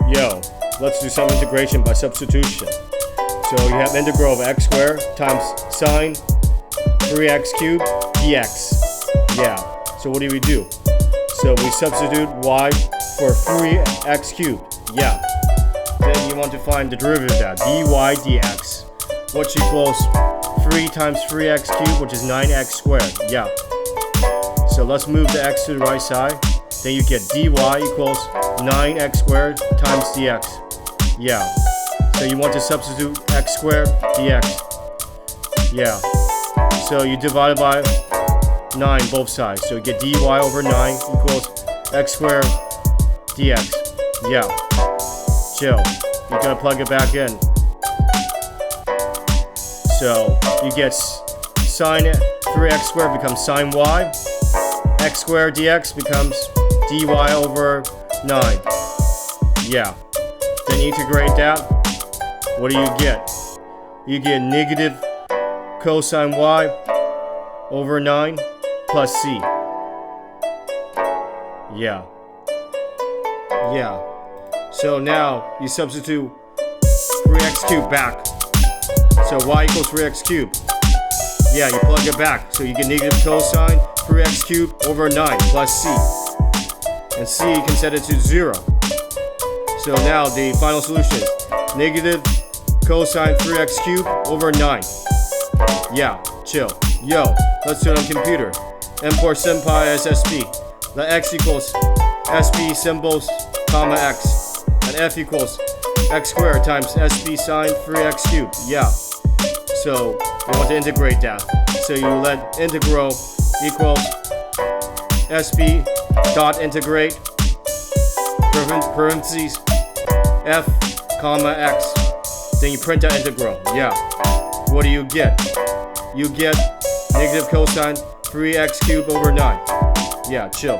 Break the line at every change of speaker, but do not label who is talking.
Yo, let's do some integration by substitution. So you have integral of x squared times sine 3x cubed dx. Yeah, so what do we do? So we substitute y for 3x cubed. Yeah. Then you want to find the derivative of that, dy dx, which equals 3 times 3x cubed, which is 9x squared. Yeah. So let's move the x to the right side. Then you get dy equals 9x squared times dx. Yeah. So you want to substitute x squared dx. Yeah. So you divide by 9 both sides. So you get dy over 9 equals x squared dx. Yeah. Chill. You gotta plug it back in. So you get sine 3x squared becomes sine y. X squared dx becomes dy over 9. Yeah. Then integrate that. What do you get? You get negative cosine y over 9 plus c. Yeah. Yeah. So now you substitute 3x cubed back. So y equals 3x cubed. Yeah, you plug it back. So you get negative cosine 3x cubed over 9 plus c. And c you can set it to 0. So now the final solution is negative cosine 3x cubed over 9. Yeah, chill. Yo, let's do it on computer. Import SimPy as SP. Let x equals SP symbols, comma x. And f equals x squared times SP sine 3x cubed. Yeah. So you want to integrate that. So you let integral equals SP dot integrate parentheses f comma x. Then you print that integral. Yeah. What do you get? You get negative cosine 3x cubed over 9. Yeah, chill.